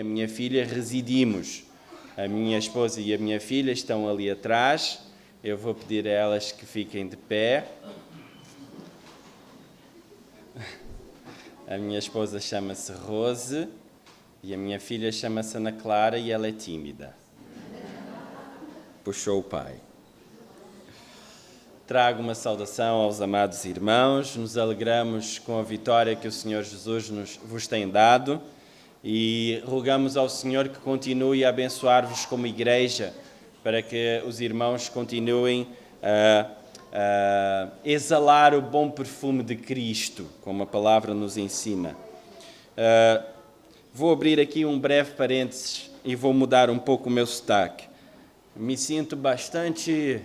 a minha filha residimos. A minha esposa e a minha filha estão ali atrás. Eu vou pedir a elas que fiquem de pé. A minha esposa chama-se Rose e a minha filha chama-se Ana Clara e ela é tímida. Puxou o pai. Trago uma saudação aos amados irmãos. Nos alegramos com a vitória que o Senhor Jesus vos tem dado e rogamos ao Senhor que continue a abençoar-vos como igreja, para que os irmãos continuem a exalar o bom perfume de Cristo, como a palavra nos ensina. Vou abrir aqui um breve parênteses e vou mudar um pouco o meu sotaque. Me sinto bastante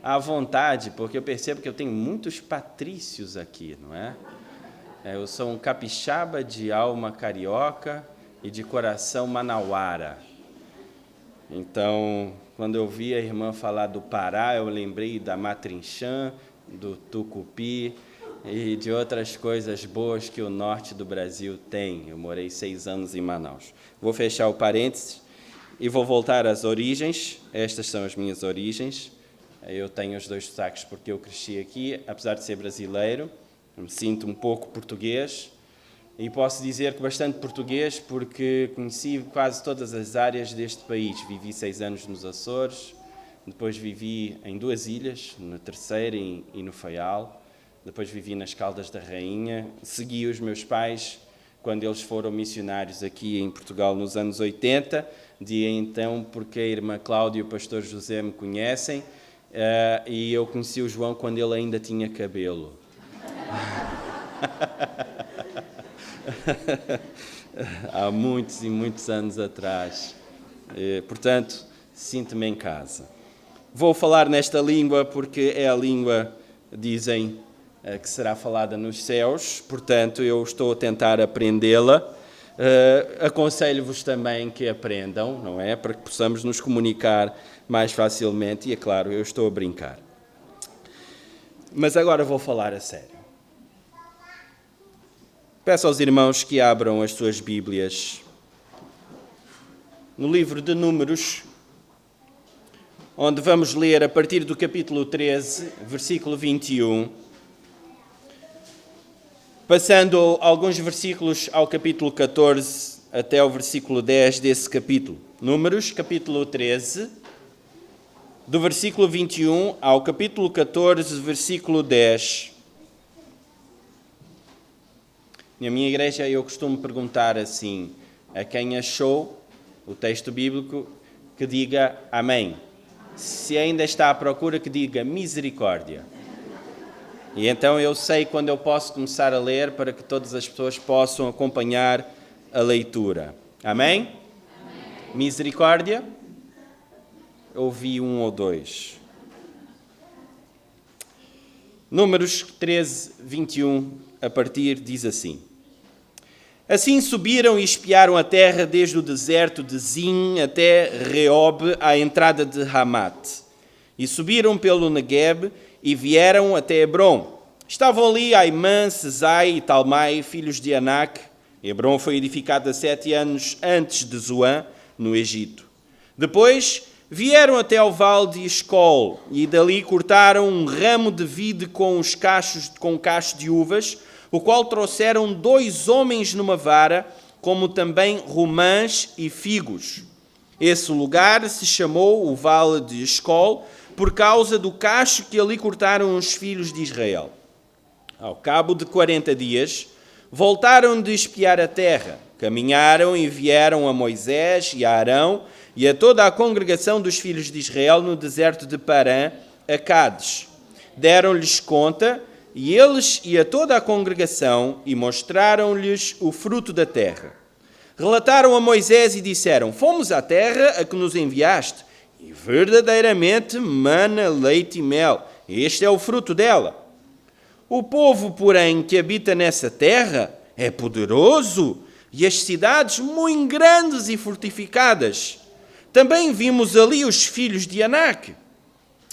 à vontade, porque eu percebo que eu tenho muitos patrícios aqui, não é? Eu sou um capixaba de alma carioca e de coração manauara. Então, quando eu vi a irmã falar do Pará, eu lembrei da Matrinchã, do Tucupi e de outras coisas boas que o norte do Brasil tem. Eu morei 6 anos em Manaus. Vou fechar o parênteses e vou voltar às origens. Estas são as minhas origens. Eu tenho os 2 sotaques porque eu cresci aqui, apesar de ser brasileiro. Me sinto um pouco português. E posso dizer que bastante português porque conheci quase todas as áreas deste país. Vivi 6 anos nos Açores, depois vivi em 2 ilhas, na Terceira e no Faial. Depois vivi nas Caldas da Rainha. Segui os meus pais quando eles foram missionários aqui em Portugal nos anos 80. De então, porque a irmã Cláudia e o pastor José me conhecem, e eu conheci o João quando ele ainda tinha cabelo. Há muitos e muitos anos atrás. Portanto, sinto-me em casa. Vou falar nesta língua porque é a língua, dizem, que será falada nos céus. Portanto, eu estou a tentar aprendê-la. Aconselho-vos também que aprendam, não é? Para que possamos nos comunicar mais facilmente. E, é claro, eu estou a brincar. Mas agora vou falar a sério. Peço aos irmãos que abram as suas Bíblias no livro de Números, onde vamos ler a partir do capítulo 13, versículo 21, passando alguns versículos ao capítulo 14 até o versículo 10 desse capítulo. Números, capítulo 13, do versículo 21 ao capítulo 14, versículo 10. Na minha igreja eu costumo perguntar assim, a quem achou o texto bíblico, que diga amém. Se ainda está à procura, que diga misericórdia. E então eu sei quando eu posso começar a ler para que todas as pessoas possam acompanhar a leitura. Amém? Amém. Misericórdia? Ouvi 1 ou 2. Números 13, 21, a partir, diz assim. Assim subiram e espiaram a terra desde o deserto de Zin até Reob, à entrada de Hamat. E subiram pelo Negueb e vieram até Hebrom. Estavam ali Aimã, Sesai e Talmai, filhos de Anak. Hebrom foi edificada 7 anos antes de Zoan, no Egito. Depois vieram até ao vale de Escol e dali cortaram um ramo de vide com um cacho de uvas, o qual trouxeram 2 homens numa vara, como também romãs e figos. Esse lugar se chamou o Vale de Escol, por causa do cacho que ali cortaram os filhos de Israel. Ao cabo de 40 dias, voltaram de espiar a terra, caminharam e vieram a Moisés e a Arão e a toda a congregação dos filhos de Israel no deserto de Parã, a Cádiz. Deram-lhes conta, e eles e a toda a congregação, e mostraram-lhes o fruto da terra. Relataram a Moisés e disseram, fomos à terra a que nos enviaste, e verdadeiramente mana leite e mel. Este é o fruto dela. O povo, porém, que habita nessa terra é poderoso, e as cidades muito grandes e fortificadas. Também vimos ali os filhos de Anak.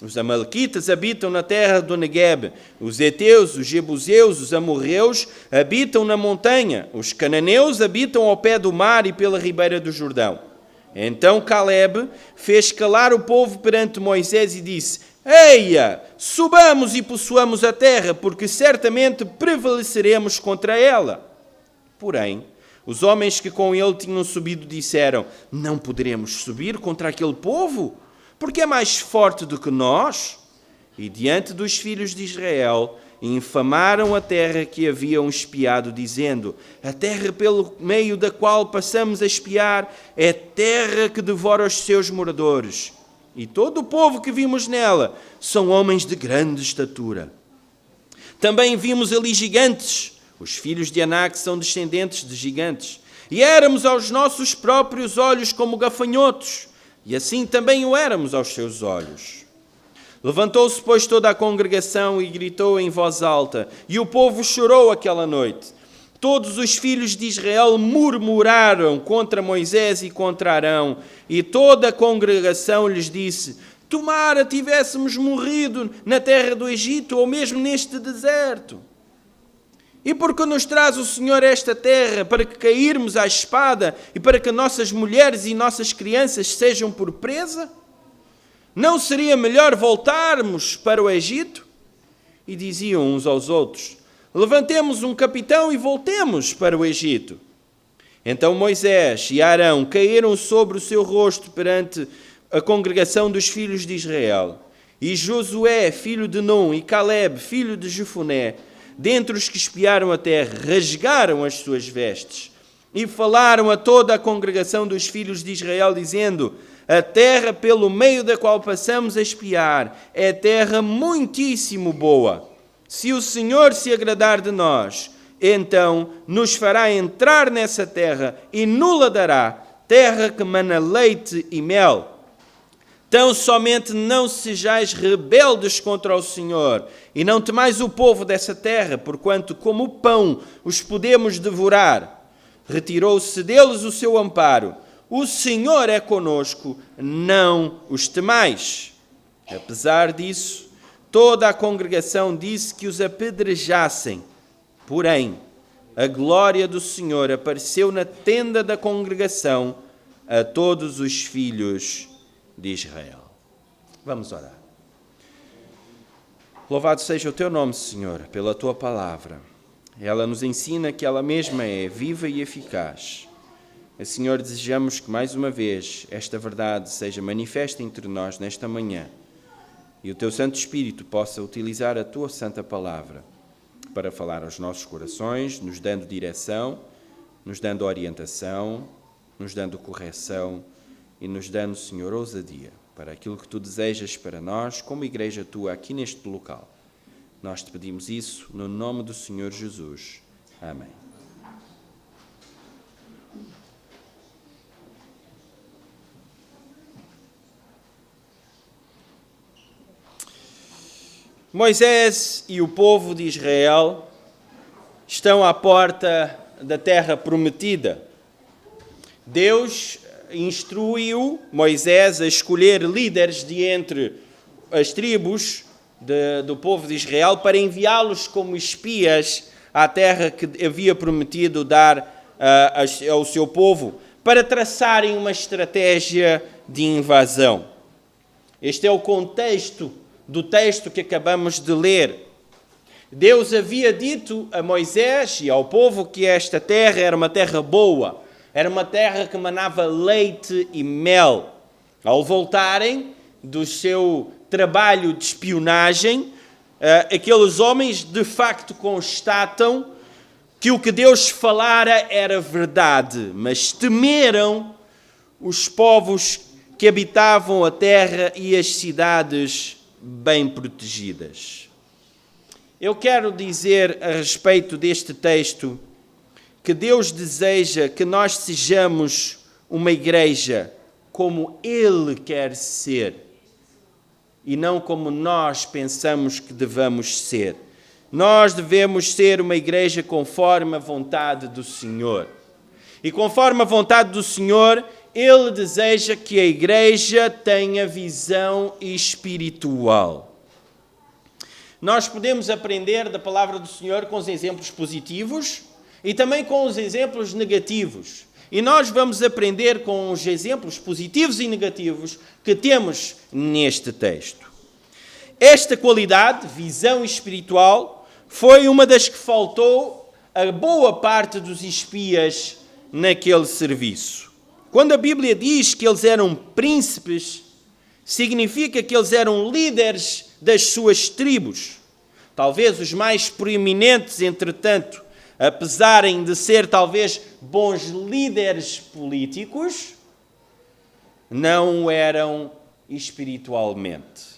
Os amalequitas habitam na terra do Negueb. Os heteus, os jebuseus, os amorreus habitam na montanha. Os cananeus habitam ao pé do mar e pela ribeira do Jordão. Então Caleb fez calar o povo perante Moisés e disse: Eia, subamos e possuamos a terra, porque certamente prevaleceremos contra ela. Porém, os homens que com ele tinham subido disseram: Não poderemos subir contra aquele povo, porque é mais forte do que nós. E diante dos filhos de Israel, infamaram a terra que haviam espiado, dizendo: A terra pelo meio da qual passamos a espiar é terra que devora os seus moradores. E todo o povo que vimos nela são homens de grande estatura. Também vimos ali gigantes. Os filhos de Anak são descendentes de gigantes. E éramos aos nossos próprios olhos como gafanhotos. E assim também o éramos aos seus olhos. Levantou-se, pois, toda a congregação e gritou em voz alta. E o povo chorou aquela noite. Todos os filhos de Israel murmuraram contra Moisés e contra Arão. E toda a congregação lhes disse: Tomara tivéssemos morrido na terra do Egito, ou mesmo neste deserto. E por que nos traz o Senhor esta terra, para que cairmos à espada e para que nossas mulheres e nossas crianças sejam por presa? Não seria melhor voltarmos para o Egito? E diziam uns aos outros: Levantemos um capitão e voltemos para o Egito. Então Moisés e Arão caíram sobre o seu rosto perante a congregação dos filhos de Israel. E Josué, filho de Nun, e Caleb, filho de Jefoné, dentre os que espiaram a terra, rasgaram as suas vestes e falaram a toda a congregação dos filhos de Israel, dizendo: A terra pelo meio da qual passamos a espiar é terra muitíssimo boa. Se o Senhor se agradar de nós, então nos fará entrar nessa terra e nos dará, terra que mana leite e mel. Tão somente não sejais rebeldes contra o Senhor, e não temais o povo dessa terra, porquanto como pão os podemos devorar. Retirou-se deles o seu amparo. O Senhor é conosco, não os temais. Apesar disso, toda a congregação disse que os apedrejassem. Porém, a glória do Senhor apareceu na tenda da congregação a todos os filhos de Israel. Vamos orar. Louvado seja o teu nome, Senhor, pela tua palavra. Ela nos ensina que ela mesma é viva e eficaz. Senhor, desejamos que mais uma vez esta verdade seja manifesta entre nós nesta manhã e o teu Santo Espírito possa utilizar a tua santa palavra para falar aos nossos corações, nos dando direção, nos dando orientação, nos dando correção e nos dando, Senhor, ousadia para aquilo que tu desejas para nós como igreja tua aqui neste local. Nós te pedimos isso no nome do Senhor Jesus. Amém. Moisés e o povo de Israel estão à porta da terra prometida. Deus instruiu Moisés a escolher líderes de entre as tribos do povo de Israel para enviá-los como espias à terra que havia prometido dar ao seu povo, para traçarem uma estratégia de invasão. Este é o contexto do texto que acabamos de ler. Deus havia dito a Moisés e ao povo que esta terra era uma terra boa, era uma terra que manava leite e mel. Ao voltarem do seu trabalho de espionagem, aqueles homens de facto constatam que o que Deus falara era verdade, mas temeram os povos que habitavam a terra e as cidades bem protegidas. Eu quero dizer a respeito deste texto que Deus deseja que nós sejamos uma igreja como Ele quer ser e não como nós pensamos que devamos ser. Nós devemos ser uma igreja conforme a vontade do Senhor. E conforme a vontade do Senhor, ele deseja que a igreja tenha visão espiritual. Nós podemos aprender da palavra do Senhor com os exemplos positivos e também com os exemplos negativos. E nós vamos aprender com os exemplos positivos e negativos que temos neste texto. Esta qualidade, visão espiritual, foi uma das que faltou a boa parte dos espias naquele serviço. Quando a Bíblia diz que eles eram príncipes, significa que eles eram líderes das suas tribos. Talvez os mais proeminentes, entretanto, apesar de ser talvez bons líderes políticos, não eram espiritualmente.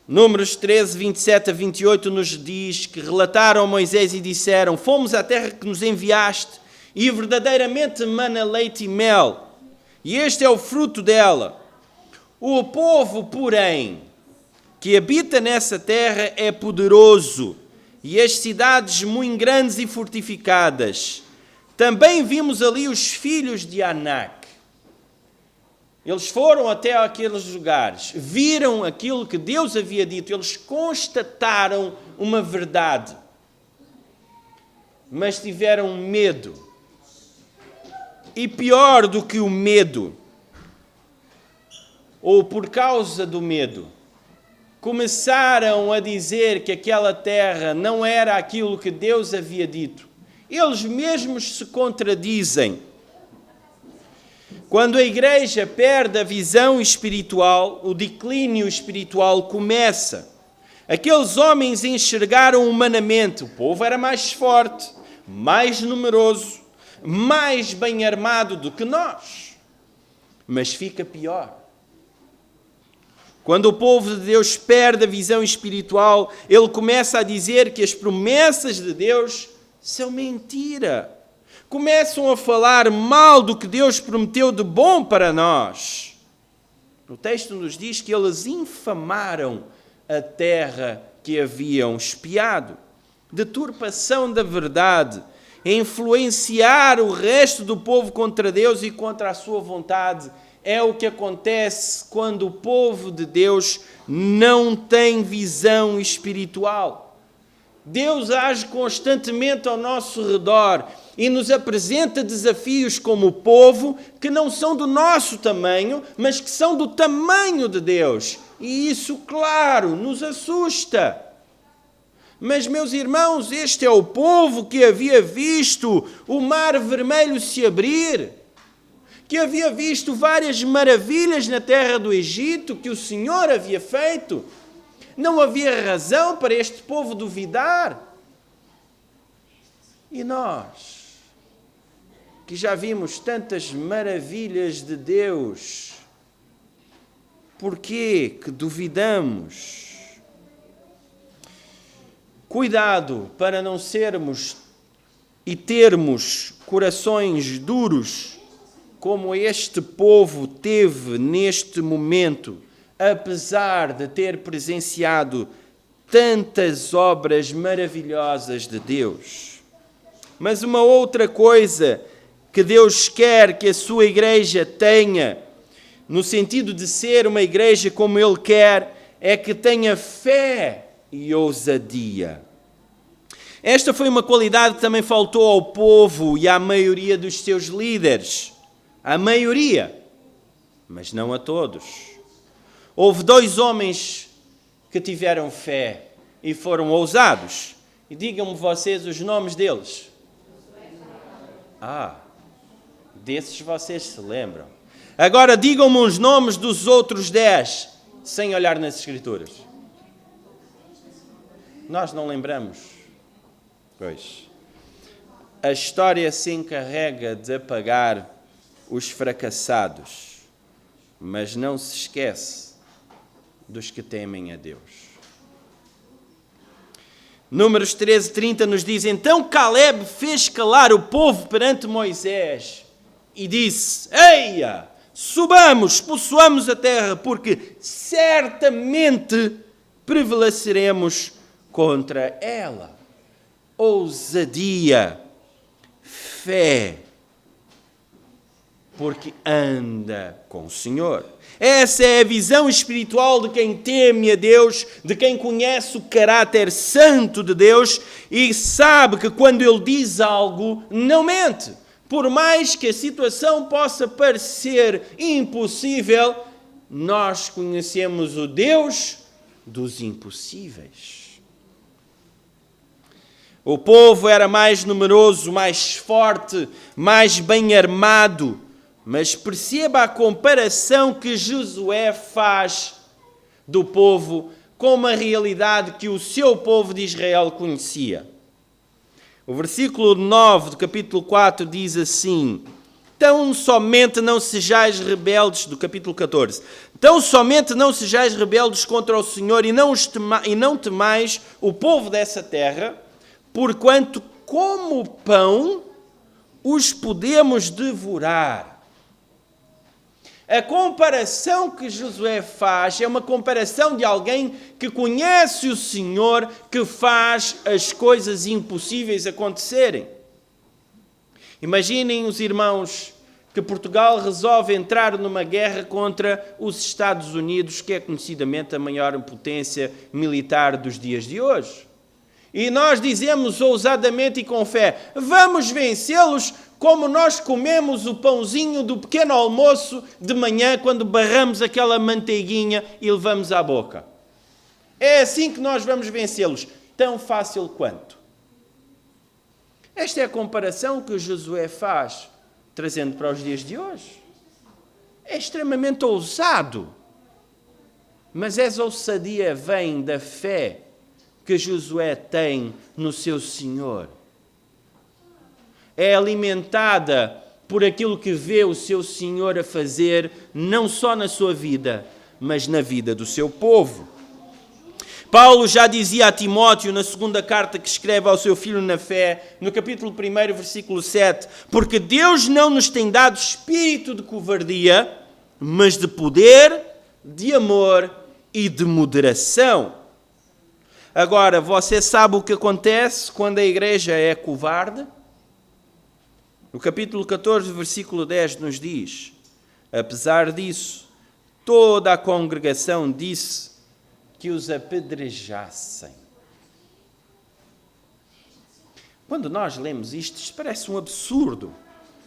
Números 13, 27 a 28 nos diz que relataram a Moisés e disseram: fomos à terra que nos enviaste e verdadeiramente mana leite e mel, e este é o fruto dela. O povo, porém, que habita nessa terra é poderoso, e as cidades muito grandes e fortificadas. Também vimos ali os filhos de Anak. Eles foram até aqueles lugares, viram aquilo que Deus havia dito, eles constataram uma verdade, mas tiveram medo. E pior do que o medo, ou por causa do medo, começaram a dizer que aquela terra não era aquilo que Deus havia dito. Eles mesmos se contradizem. Quando a igreja perde a visão espiritual, o declínio espiritual começa. Aqueles homens enxergaram humanamente. O povo era mais forte, mais numeroso, mais bem armado do que nós. Mas fica pior. Quando o povo de Deus perde a visão espiritual, ele começa a dizer que as promessas de Deus são mentira. Começam a falar mal do que Deus prometeu de bom para nós. O texto nos diz que eles infamaram a terra que haviam espiado. Deturpação da verdade, influenciar o resto do povo contra Deus e contra a sua vontade, é o que acontece quando o povo de Deus não tem visão espiritual. Deus age constantemente ao nosso redor e nos apresenta desafios como povo que não são do nosso tamanho, mas que são do tamanho de Deus. E isso, claro, nos assusta. Mas, meus irmãos, este é o povo que havia visto o Mar Vermelho se abrir, que havia visto várias maravilhas na terra do Egito que o Senhor havia feito. Não havia razão para este povo duvidar. E nós, que já vimos tantas maravilhas de Deus, por que duvidamos? Cuidado para não sermos e termos corações duros, como este povo teve neste momento, apesar de ter presenciado tantas obras maravilhosas de Deus. Mas uma outra coisa que Deus quer que a sua igreja tenha, no sentido de ser uma igreja como Ele quer, é que tenha fé e ousadia. Esta foi uma qualidade que também faltou ao povo e à maioria dos seus líderes. A maioria, mas não a todos. Houve 2 homens que tiveram fé e foram ousados. E digam-me vocês os nomes deles. Desses vocês se lembram. Agora digam-me os nomes dos outros 10, sem olhar nas Escrituras. Nós não lembramos. Pois. A história se encarrega de apagar os fracassados, mas não se esquece dos que temem a Deus. Números 13:30 nos diz: então Caleb fez calar o povo perante Moisés e disse: eia, subamos, possuamos a terra, porque certamente prevaleceremos contra ela. Ousadia, fé, porque anda com o Senhor. Essa é a visão espiritual de quem teme a Deus, de quem conhece o caráter santo de Deus e sabe que quando Ele diz algo, não mente. Por mais que a situação possa parecer impossível, nós conhecemos o Deus dos impossíveis. O povo era mais numeroso, mais forte, mais bem armado. Mas perceba a comparação que Josué faz do povo com uma realidade que o seu povo de Israel conhecia. O versículo 9 do capítulo 4 diz assim: tão somente não sejais rebeldes, do capítulo 14, tão somente não sejais rebeldes contra o Senhor e não temais o povo dessa terra, porquanto como pão os podemos devorar. A comparação que Josué faz é uma comparação de alguém que conhece o Senhor, que faz as coisas impossíveis acontecerem. Imaginem os irmãos que Portugal resolve entrar numa guerra contra os Estados Unidos, que é conhecidamente a maior potência militar dos dias de hoje. E nós dizemos ousadamente e com fé, vamos vencê-los como nós comemos o pãozinho do pequeno almoço de manhã, quando barramos aquela manteiguinha e levamos à boca. É assim que nós vamos vencê-los. Tão fácil quanto. Esta é a comparação que Josué faz, trazendo para os dias de hoje. É extremamente ousado. Mas essa ousadia vem da fé que Josué tem no seu Senhor. É alimentada por aquilo que vê o seu Senhor a fazer, não só na sua vida, mas na vida do seu povo. Paulo já dizia a Timóteo, na segunda carta que escreve ao seu filho na fé, no capítulo 1, versículo 7, porque Deus não nos tem dado espírito de covardia, mas de poder, de amor e de moderação. Agora, você sabe o que acontece quando a igreja é covarde? No capítulo 14, versículo 10 nos diz: apesar disso, toda a congregação disse que os apedrejassem. Quando nós lemos isto parece um absurdo,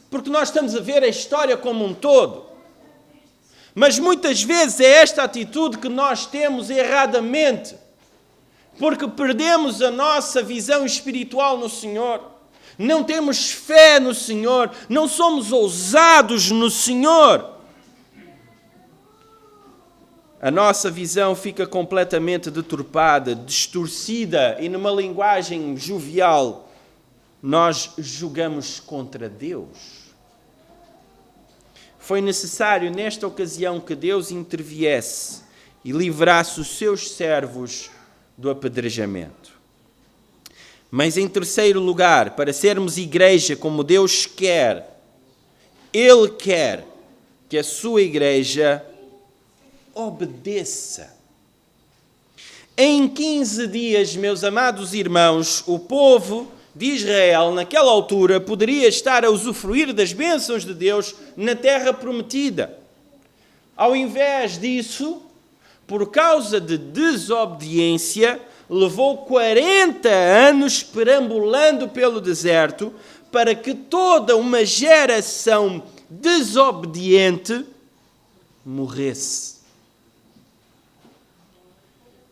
porque nós estamos a ver a história como um todo. Mas muitas vezes é esta atitude que nós temos erradamente, porque perdemos a nossa visão espiritual no Senhor. Não temos fé no Senhor, não somos ousados no Senhor. A nossa visão fica completamente deturpada, distorcida e numa linguagem jovial, nós julgamos contra Deus. Foi necessário nesta ocasião que Deus interviesse e livrasse os seus servos do apedrejamento. Mas em terceiro lugar, para sermos igreja como Deus quer, Ele quer que a sua igreja obedeça. Em 15 dias, meus amados irmãos, o povo de Israel, naquela altura, poderia estar a usufruir das bênçãos de Deus na terra prometida. Ao invés disso, por causa de desobediência, levou 40 anos perambulando pelo deserto para que toda uma geração desobediente morresse.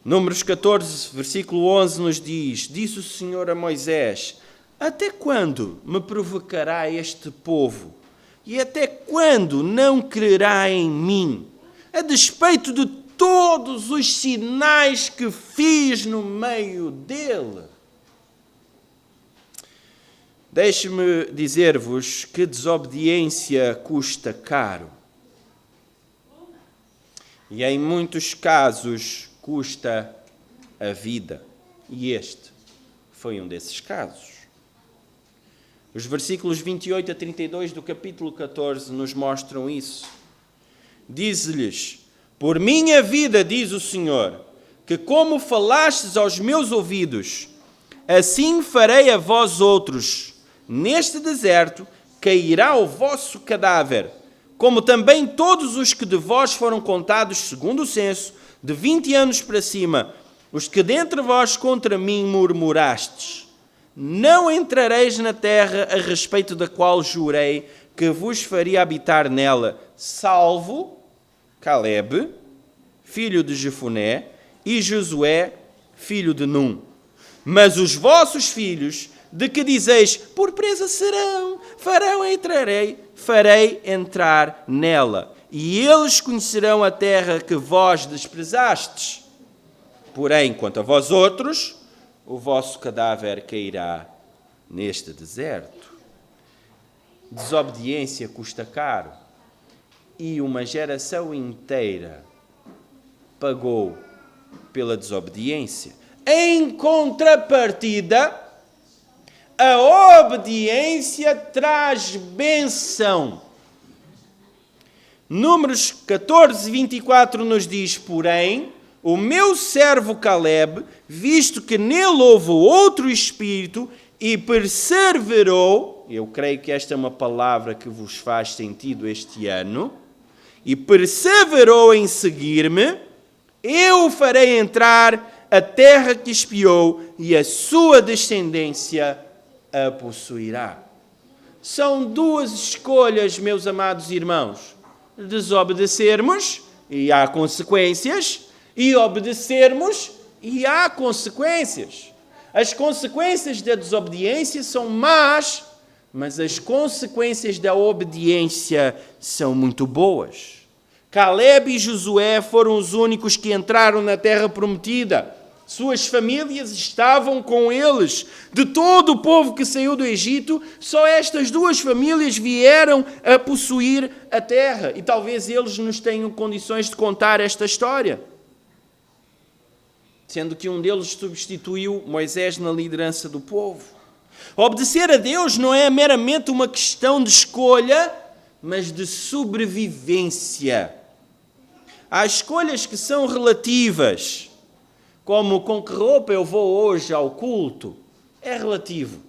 Números 14, versículo 11 nos diz: disse o Senhor a Moisés: até quando me provocará este povo? E até quando não crerá em mim? A despeito de todos os sinais que fiz no meio dele. Deixe-me dizer-vos que desobediência custa caro. E em muitos casos custa a vida. E este foi um desses casos. Os versículos 28 a 32 do capítulo 14 nos mostram isso. Diz-lhes: por minha vida, diz o Senhor, que como falastes aos meus ouvidos, assim farei a vós outros. Neste deserto cairá o vosso cadáver, como também todos os que de vós foram contados segundo o censo, de 20 anos para cima, os que dentre vós contra mim murmurastes. Não entrareis na terra a respeito da qual jurei que vos faria habitar nela, salvo Calebe, filho de Jefoné, e Josué, filho de Num. Mas os vossos filhos, de que dizeis, por presa serão, farei entrar nela, e eles conhecerão a terra que vós desprezastes. Porém, quanto a vós outros, o vosso cadáver cairá neste deserto. Desobediência custa caro, e uma geração inteira pagou pela desobediência. Em contrapartida, a obediência traz bênção. Números 14, 24 nos diz, porém, o meu servo Calebe, visto que nele houve outro espírito e perseverou, eu creio que esta é uma palavra que vos faz sentido este ano, e perseverou em seguir-me, eu o farei entrar a terra que espiou e a sua descendência a possuirá. São duas escolhas, meus amados irmãos. Desobedecermos, e há consequências, e obedecermos, e há consequências. As consequências da desobediência são más, mas as consequências da obediência são muito boas. Calebe e Josué foram os únicos que entraram na terra prometida. Suas famílias estavam com eles. De todo o povo que saiu do Egito, só estas duas famílias vieram a possuir a terra. E talvez eles nos tenham condições de contar esta história. Sendo que um deles substituiu Moisés na liderança do povo. Obedecer a Deus não é meramente uma questão de escolha, mas de sobrevivência. Há escolhas que são relativas, como com que roupa eu vou hoje ao culto, é relativo.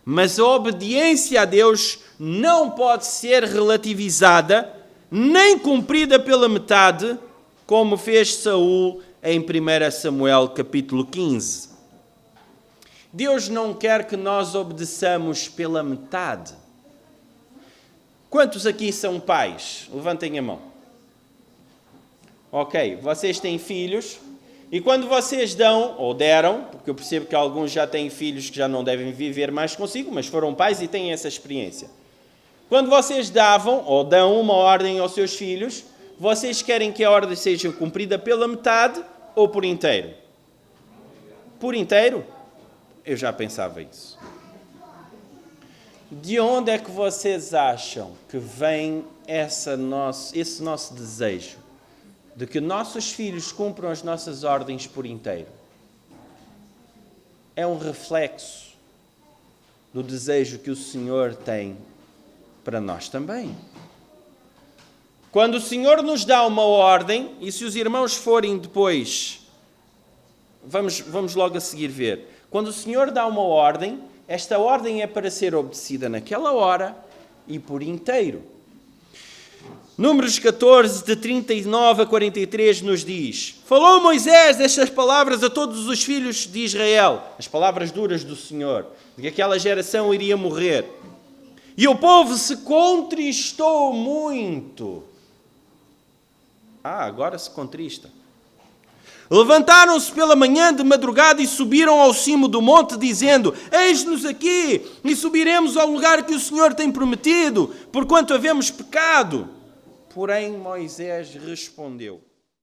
Mas a obediência a Deus não pode ser relativizada, nem cumprida pela metade, como fez Saul em 1 Samuel capítulo 15. Deus não quer que nós obedeçamos pela metade. Quantos aqui são pais? Levantem a mão. Ok, vocês têm filhos, e quando vocês dão, ou deram, porque eu percebo que alguns já têm filhos que já não devem viver mais consigo, mas foram pais e têm essa experiência. Quando vocês davam, ou dão uma ordem aos seus filhos, vocês querem que a ordem seja cumprida pela metade ou por inteiro? Por inteiro? Eu já pensava isso. De onde é que vocês acham que vem esse nosso desejo de que nossos filhos cumpram as nossas ordens por inteiro? É um reflexo do desejo que o Senhor tem para nós também. Quando o Senhor nos dá uma ordem, e se os irmãos forem depois, vamos logo a seguir ver. Quando o Senhor dá uma ordem, esta ordem é para ser obedecida naquela hora e por inteiro. Números 14, de 39 a 43, nos diz: falou Moisés estas palavras a todos os filhos de Israel, as palavras duras do Senhor, de que aquela geração iria morrer. E o povo se contristou muito. Agora se contrista. Levantaram-se pela manhã de madrugada e subiram ao cimo do monte, dizendo: eis-nos aqui, e subiremos ao lugar que o Senhor tem prometido, porquanto havemos pecado. Porém, Moisés respondeu: